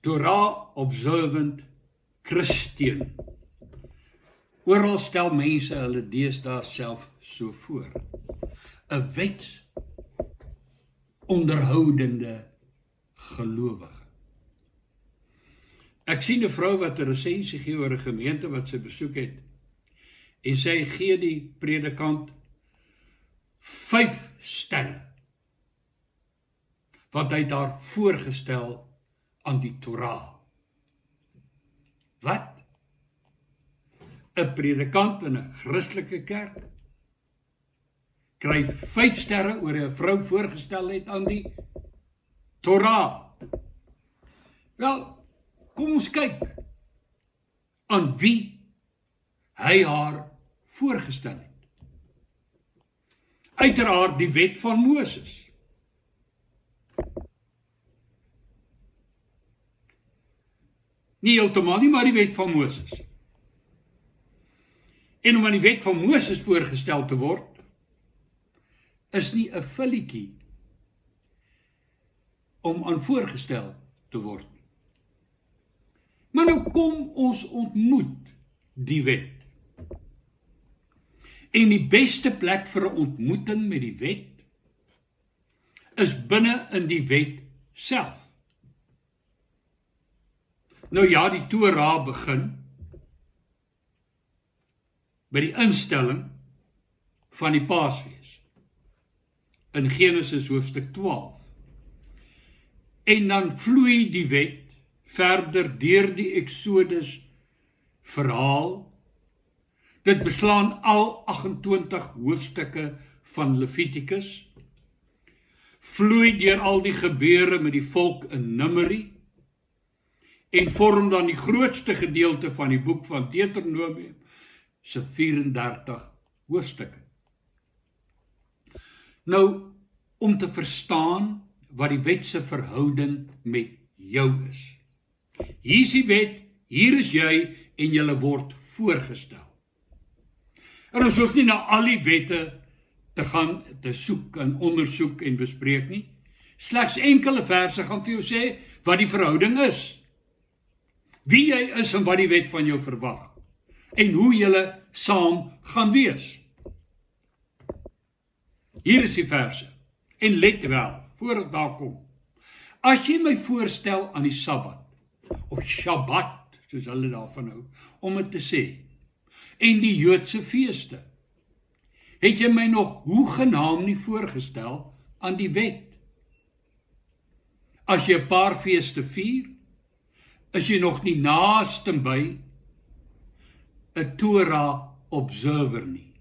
Torah observant Christian. Oral stel mense hulle deesdae self so voor. 'n wetsonderhoudende gelowige. Ek sien 'n vrou wat 'n resensie gee oor 'n gemeente wat sy besoek het, en sy gee die predikant 5 sterre, wat hy daar voorgestel aan die Torah. Wat? 'n predikant in 'n Christelike kerk kry 5 sterre oor 'n vrou voorgestel het aan die Torah. Wel, kom ons kyk aan wie hy haar voorgestel het. Uiteraard die wet van Moses. Nie heeltemal nie, maar die wet van Moses. En om aan die wet van Moses voorgestel te word, is nie 'n filletjie om aan voorgestel te word. Maar nou kom ons ontmoet die wet. En die beste plek vir 'n ontmoeting met die wet is binne in die wet self. Nou ja, die Torah begin by die instelling van die Paasfees in Genesis hoofstuk 12. En dan vloei die wet verder deur die Exodus verhaal. Dit beslaan al 28 hoofstukke van Levitikus, vloei deur al die gebeure met die volk in Numeri, en vorm dan die grootste gedeelte van die boek van Deuteronomium se 34 hoofstukke. Nou, om te verstaan wat die wet se verhouding met jou is. Hier is die wet, hier is jy, en julle word voorgestel. En ons hoef nie na al die wette te gaan te soek en ondersoek en bespreek nie. Slegs enkele verse gaan vir jou sê wat die verhouding is. Wie jy is en wat die wet van jou verwag. En hoe julle saam gaan wees. Hier is die verse. En let wel, voor het daar kom. As jy my voorstel aan die Sabbat, of Shabbat, soos hulle daarvan hou, om het te sê, en die Joodse feeste, het jy my nog hoegenaamd nie voorgestel aan die wet. As jy 'n paar feeste vier, is jy nog nie naaste by 'n Torah observer nie.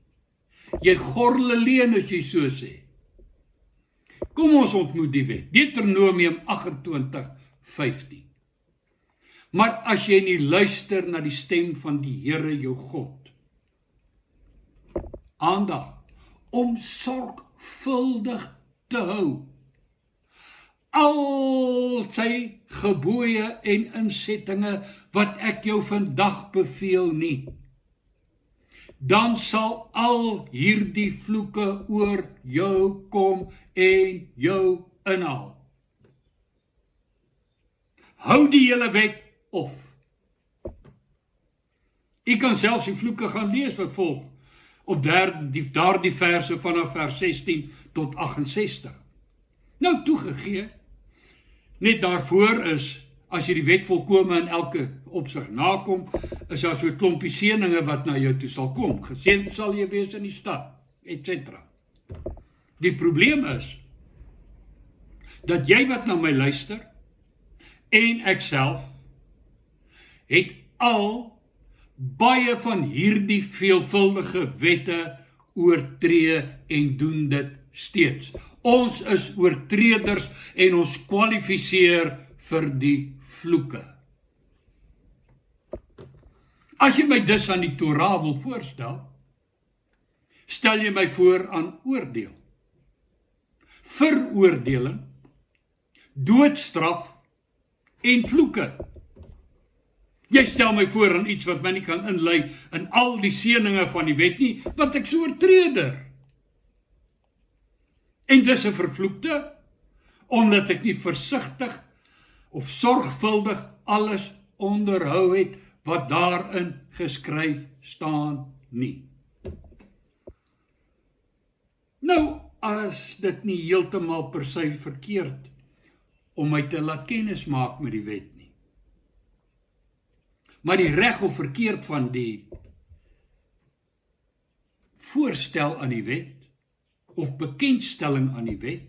Jy gorle leen as jy so sê. Kom ons ontmoet die wet. Deuteronomium 28:15. Maar as jy nie luister na die stem van die Here jou God, aandag, om sorgvuldig te hou, al sy gebooie en insettinge wat ek jou vandag beveel nie, dan sal al hierdie vloeke oor jou kom en jou inhaal. Hou die hele wet of. U kan selfs die vloeke gaan lees wat volg, op daardie verse vanaf vers 16 tot 68. Nou toegegee, net daarvoor is, as jy die wet volkome in elke opsig nakom, is daar so 'n klompie seëninge wat na jou toe sal kom. Geseënd sal jy wees in die stad, etc. Die probleem is, dat jy wat na my luister, en ek self, het al baie van hierdie veelvuldige wette oortree en doen dit steeds. Ons is oortreders en ons kwalifiseer vir die vloeke. As jy my dus aan die Torah wil voorstel, stel jy my voor aan oordeel, veroordeling, doodstraf en vloeke. Jy stel my voor aan iets wat my nie kan inlei in al die seëninge van die wet nie, want ek is oortreder. En dis 'n vervloekte, omdat ek nie versigtig of sorgvuldig alles onderhou het wat daarin geskryf staan nie. Nou, as dit nie heeltemal per se verkeerd om my te laat kennis maak met die wet nie. Maar die reg of verkeerd van die voorstel aan die wet, of bekendstelling aan die wet,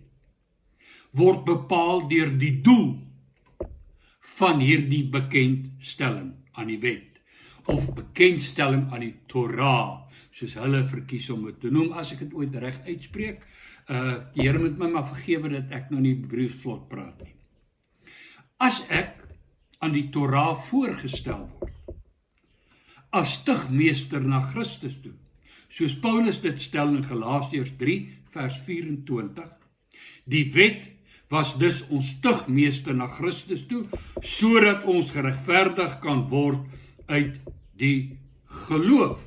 word bepaal deur die doel van hierdie bekendstelling aan die wet, of bekendstelling aan die Torah, soos hulle verkies om het te noem, as ek het ooit reg uitspreek. Die Here moet my maar vergewe dat ek nou nie Hebreëus vlot praat nie. As ek aan die Torah voorgestel word, as stigmeester na Christus toe, soos Paulus dit stel in Galasiërs 3 vers 24, die wet was dus ons stigmeester na Christus toe, sodat ons geregverdig kan word uit die geloof.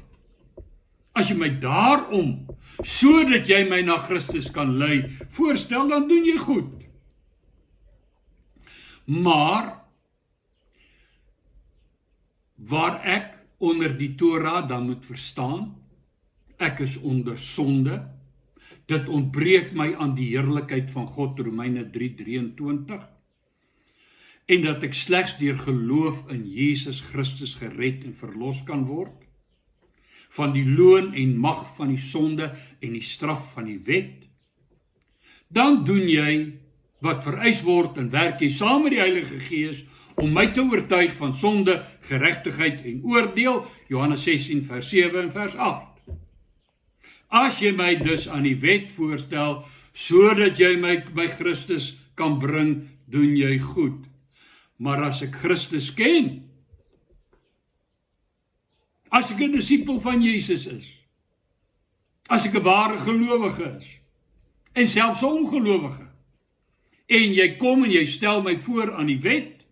As jy my daarom, sodat jy my na Christus kan lei, voorstel, dan doen jy goed. Maar, waar ek onder die Torah dan moet verstaan, ek is onder sonde, dit ontbreek my aan die heerlikheid van God, Romeine 3:23, en dat ek slegs deur geloof in Jesus Christus gered en verlos kan word, van die loon en mag van die sonde en die straf van die wet, dan doen jy wat vereis word en werk jy saam met die Heilige Gees om my te oortuig van sonde, geregtigheid en oordeel, Johannes 16 vers 7 en vers 8. As jy my dus aan die wet voorstel, sodat jy my by Christus kan bring, doen jy goed. Maar as ek Christus ken, as ek 'n disipel van Jesus is, as ek 'n ware gelowige is, en selfs 'n ongelowige, en jy kom en jy stel my voor aan die wet,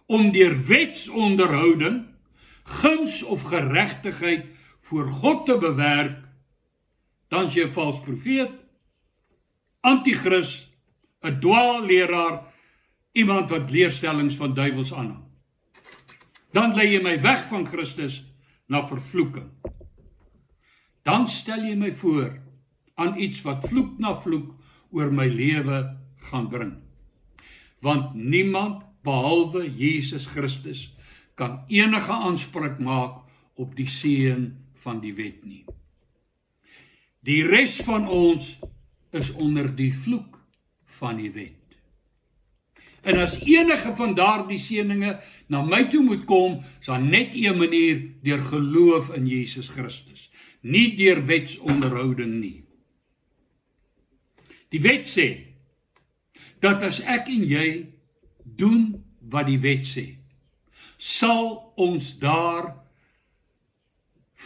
om deur wetsonderhouding, guns of geregtigheid voor God te bewerk, dan is jy 'n vals profeet, antichrist, 'n dwaalleraar, iemand wat leerstellings van duiwels aanhang. Dan lei jy my weg van Christus na vervloeking. Dan stel jy my voor aan iets wat vloek na vloek oor my lewe gaan bring. Want niemand behalwe Jesus Christus kan enige aanspraak maak op die seën van die wet nie. Die res van ons is onder die vloek van die wet. En as enige van daardie seëninge na my toe moet kom, sal net een manier deur geloof in Jesus Christus, nie deur wetsonderhouding nie. Die wet sê, dat as ek en jy doen wat die wet sê, sal ons daar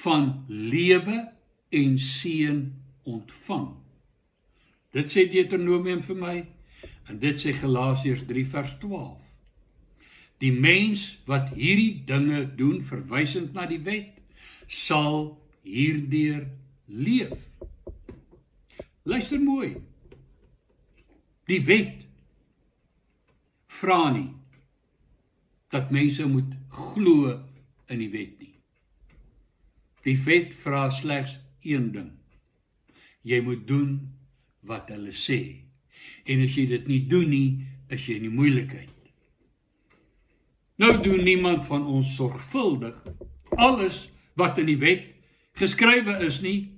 van lewe en seën ontvang. Dit sê Deuteronomium vir my, en dit sê Galasiërs 3 vers 12. Die mens wat hierdie dinge doen, verwysend na die wet, sal hierdeur leef. Luister mooi. Die wet vra nie dat mense moet glo in die wet nie. Die wet vra slegs een ding. Jy moet doen wat hulle sê. En as jy dit nie doen nie, is jy in die moeilikheid. Nou doen niemand van ons sorgvuldig alles wat in die wet geskrywe is nie,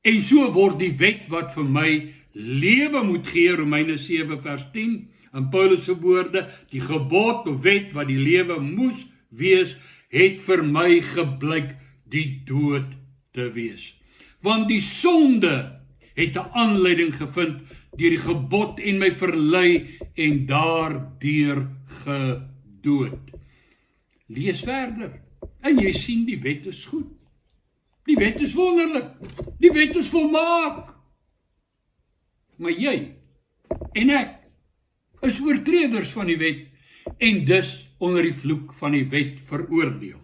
en so word die wet wat vir my lewe moet gee, Romeine 7 vers 10, in Paulus se woorde, die gebod of wet wat die lewe moes wees, het vir my geblyk die dood te wees. Want die sonde het 'n aanleiding gevind deur die gebod en my verlei en daardeur gedood. Lees verder en jy sien die wet is goed. Die wet is wonderlik. Die wet is volmaak. Maar jy en ek is oortreders van die wet en dus onder die vloek van die wet veroordeel.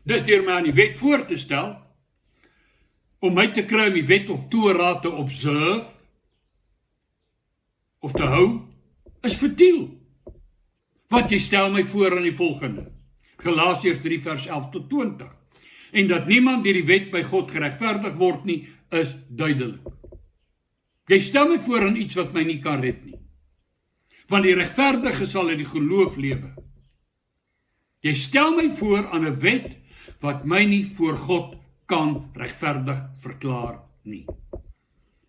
Dus deur my aan die wet voor te stel, om my te kry om die wet of Torah te observe, of te hou, is vertiel. Want jy stel my voor aan die volgende. Galasiërs 3 vers 11 tot 20. En dat niemand deur die wet by God geregverdig word nie, is duidelik. Jy stel my voor aan iets wat my nie kan red nie. Want die regverdige sal uit die geloof lewe. Jy stel my voor aan 'n wet wat my nie voor God kan regverdig verklaar nie.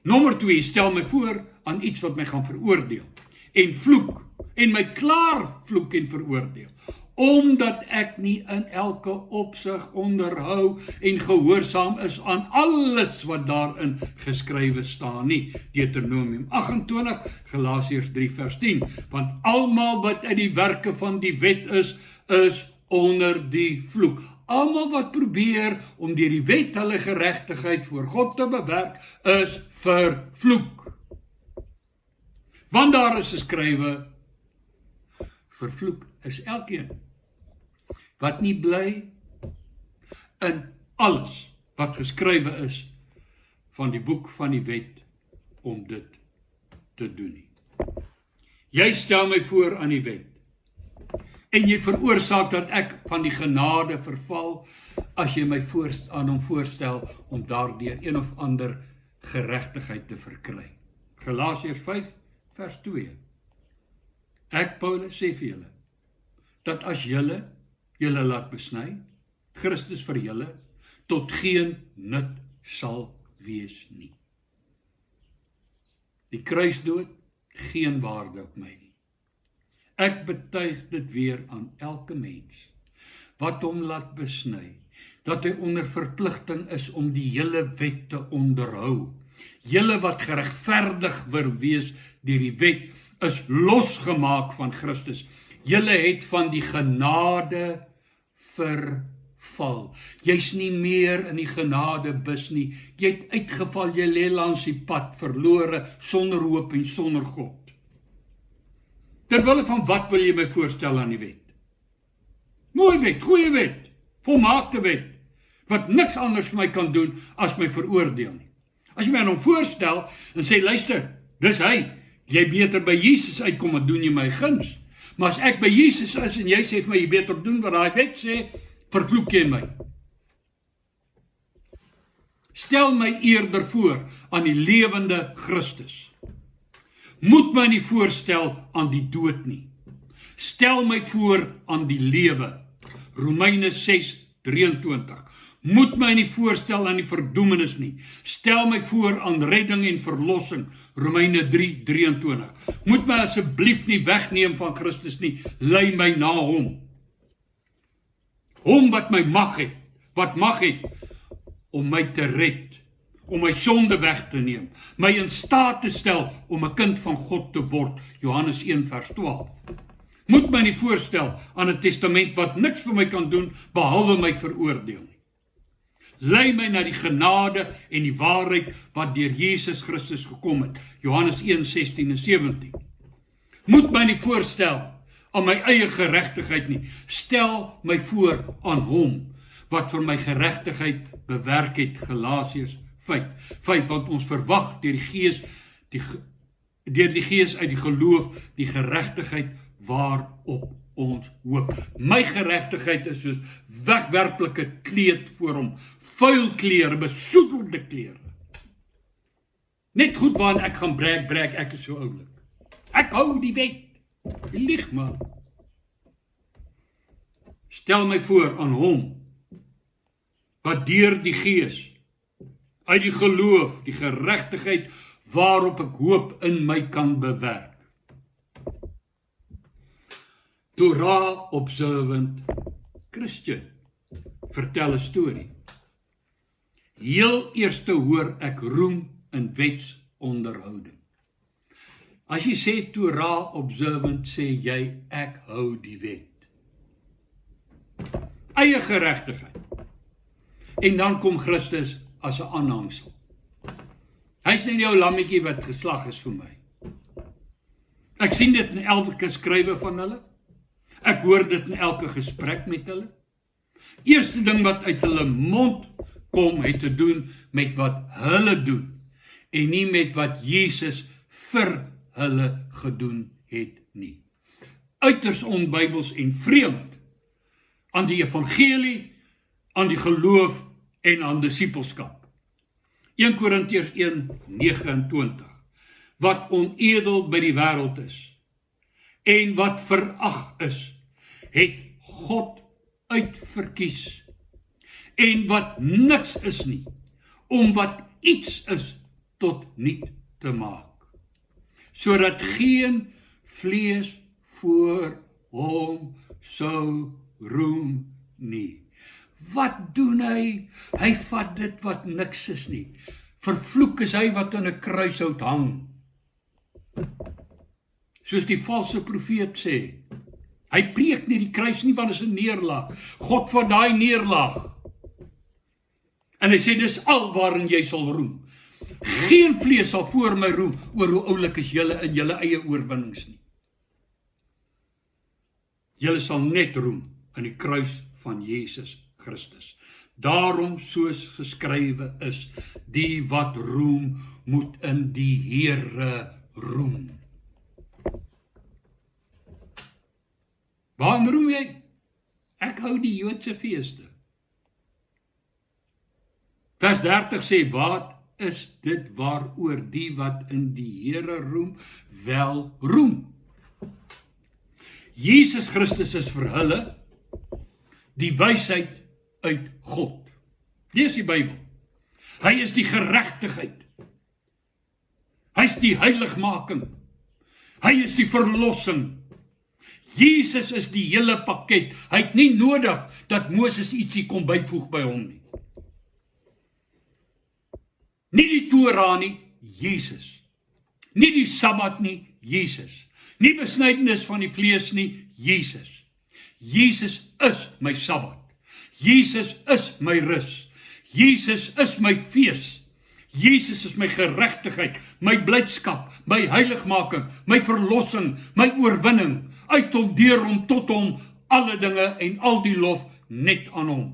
Nommer 2, stel my voor aan iets wat my gaan veroordeel en vloek en my klaar vloek en veroordeel, omdat ek nie in elke opsig onderhou en gehoorsaam is aan alles wat daarin geskrywe staan nie. Deuteronomium 28, Galasiërs 3 vers 10, want almal wat uit die werke van die wet is onder die vloek. Almal wat probeer om deur die wet hulle geregtigheid voor God te bewerk, is vervloek. Want daar is geskrywe, vervloek is elkeen wat nie bly in alles wat geskrywe is van die boek van die wet om dit te doen nie. Jy stel my voor aan die wet en jy veroorsaak dat ek van die genade verval as jy my aan hom voorstel om daardeur een of ander geregtigheid te verkry. Galasiërs 5 vers 2. Ek, Paulus, sê vir julle, dat as julle laat besny, Christus vir julle tot geen nut sal wees nie. Die kruisdood, geen waarde op my nie. Ek betuig dit weer aan elke mens, wat hom laat besny, dat hy onder verpligting is om die hele wet te onderhou. Julle wat geregverdig wil wees deur die wet, is losgemaak van Christus. Julle het van die genade verval. Jy's nie meer in die genade bus nie. Jy het uitgeval, jy lê langs die pad, verlore, sonder hoop en sonder God. Terwille van wat wil jy my voorstel aan die wet? Mooi wet, goeie wet, volmaakte wet, wat niks anders vir my kan doen as my veroordeel nie. As jy my aan hom voorstel en sê, luister, dis hy, jy beter by Jesus uitkom en doen jy my guns. Maar as ek by Jesus is en jy sê vir my, jy beter doen wat daai wet sê, vervloek jy my. Stel my eerder voor aan die lewende Christus. Moet my nie voorstel aan die dood nie. Stel my voor aan die lewe. Romeine 6:23. Moet my nie voorstel aan die verdoemenis nie. Stel my voor aan redding en verlossing. Romeine 3:23. Moet my asseblief nie wegneem van Christus nie. Lei my na hom. Hom wat my mag het om my te red, om my sonde weg te neem, my in staat te stel om 'n kind van God te word. Johannes 1 vers 12. Moet my nie voorstel aan 'n testament wat niks vir my kan doen behalwe my veroordeel nie. Lei my na die genade en die waarheid wat deur Jesus Christus gekom het. Johannes 1:16 en 17. Moet my nie voorstel aan my eie geregtigheid nie. Stel my voor aan hom wat vir my geregtigheid bewerk het. Galasiërs 5, want ons verwag deur die Gees uit die geloof die geregtigheid waarop ons hoop. My geregtigheid is soos wegwerplike kleed voor hom, vuil klere, besoedelde klere. Net goed waarin ek gaan brek, ek is so oulik. Ek hou die wet. Lieg maar. Stel my voor aan hom wat deur die Gees uit die geloof, die geregtigheid waarop ek hoop in my kan bewerk. Torah observant Christian, vertel 'n storie. Heel eerste hoor ek roem in wetsonderhouding. As jy sê Torah observant, sê jy ek hou die wet. Eie geregtigheid. En dan kom Christus as 'n aanhangsel. Hy's nie jou lammetjie wat geslag is vir my. Ek sien dit in elke skrywe van hulle. Ek hoor dit in elke gesprek met hulle. Eerste ding wat uit hulle mond kom, het te doen met wat hulle doen, en nie met wat Jesus vir hulle gedoen het nie. uiters onbybels en vreemd aan die evangelie, aan die geloof en aan disippelskap. 1 Korintiërs 1:29, wat onedel by die wêreld is, en wat verag is, het God uitverkies, en wat niks is nie, om wat iets is tot niet te maak, sodat geen vlees voor hom sou roem nie. Wat doen hy? Hy vat dit wat niks is nie. Vervloek is hy wat aan 'n kruishout hang. Soos die valse profeet sê, hy preek nie die kruis nie, want dit is 'n neerlaag. God van daai neerlaag. En hy sê, dis al waarin jy sal roem. Geen vlees sal voor my roem oor hoe oulik is julle in julle eie oorwinnings nie. Julle sal net roem in die kruis van Jesus Christus. Daarom soos geskrywe is, die wat roem moet in die Here roem. Waarom roem jy? Ek hou die Joodse feeste. Vers 30 sê, wat is dit waaroor die wat in die Here roem, wel roem? Jesus Christus is vir hulle die wysheid uit God. Lees die Bybel. Hy is die geregtigheid. Hy is die heiligmaking. Hy is die verlossing. Jesus is die hele pakket. Hy het nie nodig dat Moses ietsie kom byvoeg by hom nie. Nie die Torah nie, Jesus. Nie die Sabbat nie, Jesus. Nie besnydenis van die vlees nie, Jesus. Jesus is my Sabbat. Jesus is my rus. Jesus is my fees. Jesus is my geregtigheid, my blydskap, my heiligmaking, my verlossing, my oorwinning. Uit hom, deur hom, tot hom, alle dinge en al die lof net aan hom.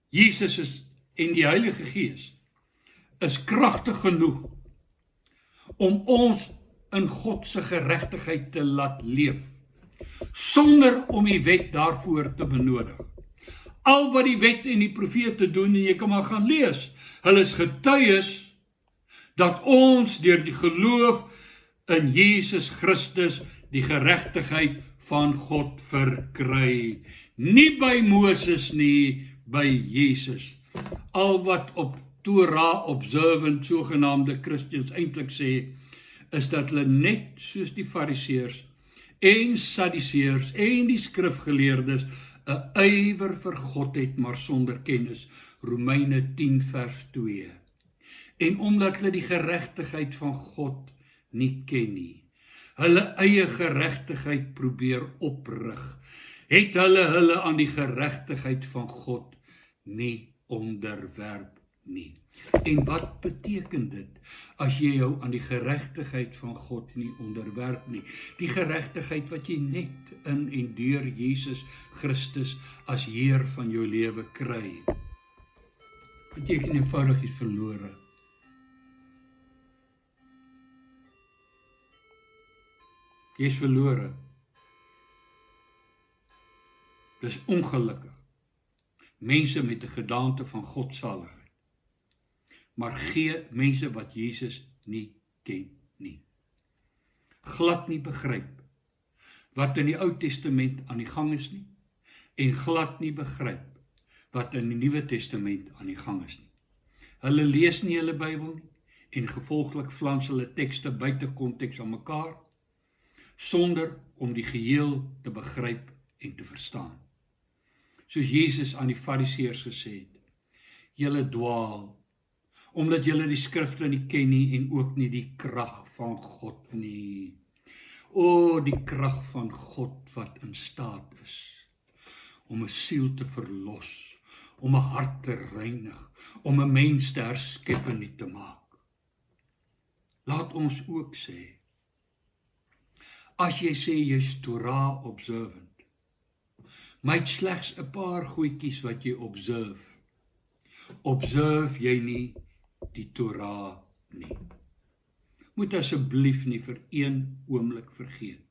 Jesus is en die Heilige Gees is kragtig genoeg om ons in God se geregtigheid te laat leef, sonder om die wet daarvoor te benodig. Al wat die wet en die profete doen, en jy kan maar gaan lees, hulle is getuies dat ons deur die geloof in Jesus Christus die geregtigheid van God verkry. Nie by Moses nie, by Jesus. Al wat op Torah observant sogenaamde Christians eintlik sê, is dat hulle net soos die Fariseërs en Sadduseërs en die skrifgeleerdes 'n ywer vir God het, maar sonder kennis. Romeine 10 vers 2. En omdat hulle die geregtigheid van God nie ken nie, hulle eie geregtigheid probeer oprig, het hulle aan die geregtigheid van God nie onderwerp nie. En wat beteken dit, as jy jou aan die geregtigheid van God nie onderwerp nie? Die geregtigheid wat jy net in en deur Jesus Christus as Heer van jou lewe kry. Beteken eenvoudig jy's verlore. Jy's verlore. Dis ongelukkig. Mense met 'n gedaante van godsaligheid. Maar gee mense wat Jesus nie ken nie. Glad nie begryp wat in die Ou Testament aan die gang is nie, en glad nie begryp wat in die Nuwe Testament aan die gang is nie. Hulle lees nie hulle Bybel nie, en gevolglik flans hulle tekste buite konteks aan mekaar, sonder om die geheel te begryp en te verstaan. Soos Jesus aan die Fariseërs gesê het, julle dwaal, omdat julle die skrifte nie ken nie en ook nie die krag van God nie. O, die krag van God wat in staat is om 'n siel te verlos, om 'n hart te reinig, om 'n mens te herskep en nuut te maak. Laat ons ook sê, as jy sê jy's Torah observant, maar het slegs 'n paar goedjies wat jy observe jy nie die Torah nie. moet asseblief nie vir een oomblik vergeet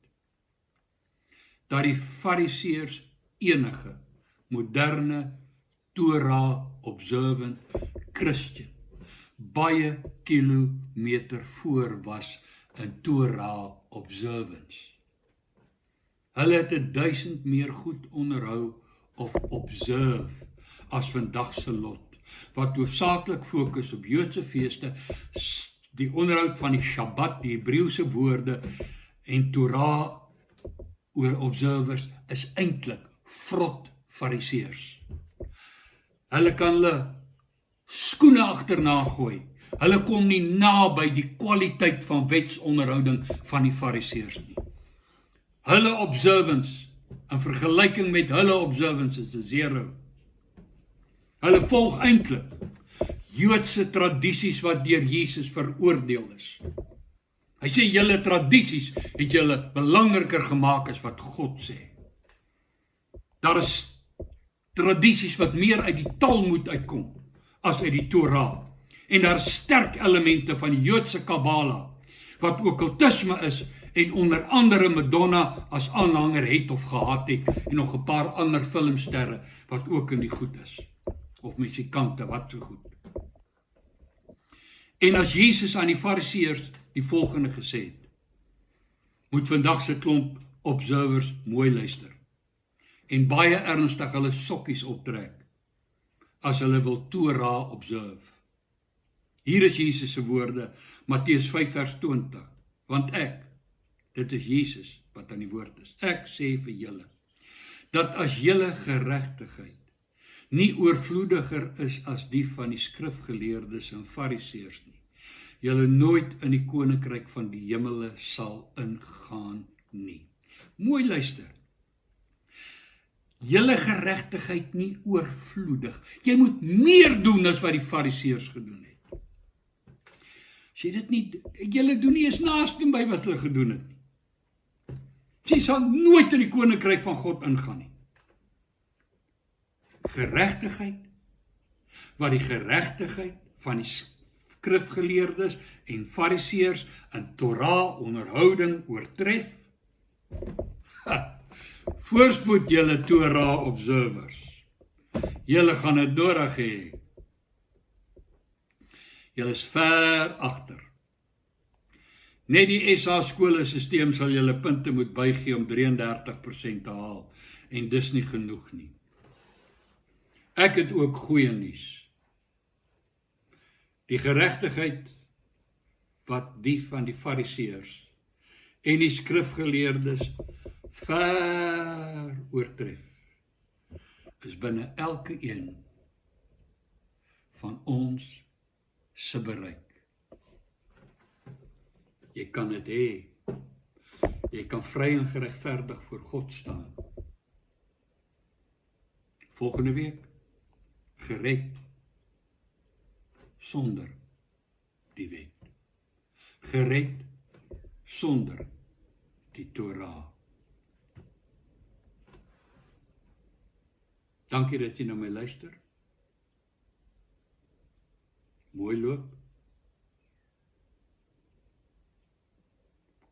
dat die Fariseërs enige moderne Torah observant Christian baie kilometer voor was in Torah observance. Hulle het 1000 meer goed onderhou of observe as vandag se lot, wat hoofsaaklik fokus op Joodse feeste, die onderhoud van die Shabbat, die Hebreëse woorde en Torah oor observers is eintlik vrot Fariseërs. Hulle kan hulle skoene agterna gooi. Hulle kom nie naby die kwaliteit van wetsonderhouding van die Fariseërs nie. Hulle observance, in vergelyking met hulle observance, is 'n 0. Hulle volg eintlik Joodse tradisies wat deur Jesus veroordeel is. Hy sê, julle tradisies het julle belangriker gemaak as wat God sê. Daar is tradisies wat meer uit die Talmud uitkom as uit die Torah. En daar is sterk elemente van die Joodse Kabbala, wat okkultisme is, en onder andere Madonna as aanhanger het of gehad het, en nog 'n paar ander filmsterre, wat ook in die goed is, of musikante, wat so goed. En as Jesus aan die Fariseërs die volgende gesê het, moet vandag se klomp observers mooi luister, en baie ernstig hulle sokkies optrek, as hulle wil Torah observe. Hier is Jesus se woorde, Matteus 5 vers 20, want ek, dit is Jesus wat aan die woord is, ek sê vir julle, dat as julle geregtigheid nie oorvloediger is as die van die skrifgeleerdes en Fariseërs nie, julle nooit in die koninkryk van die hemele sal ingaan nie. Mooi luister. Julle geregtigheid nie oorvloedig. Jy moet meer doen as wat die Fariseërs gedoen het. As jy dit nie, julle doen nie eens naaste by wat hulle gedoen het nie. Jy sal nooit in die koninkryk van God ingaan nie. Geregtigheid, wat die geregtigheid van die skrifgeleerdes en Fariseërs in Torah onderhouding oortref. Voorspoed julle Torah observers. Julle gaan dit nodig hê. Julle is ver agter. Net die SA skoolstelsel sal julle punte moet bygee om 33% te haal, en dis nie genoeg nie. Ek het ook goeie nuus. Die geregtigheid wat die van die Fariseërs en die skrifgeleerdes ver oortref, is binne elke een van ons se bereik. Jy kan dit hê. Jy kan vry en geregverdig voor God staan. Volgende week, gered sonder die wet. Gered sonder die Torah. Dankie dat jy na my luister. Mooi loop.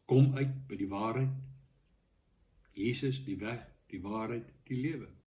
Kom uit by die waarheid. Jesus, die weg, die waarheid, die lewe.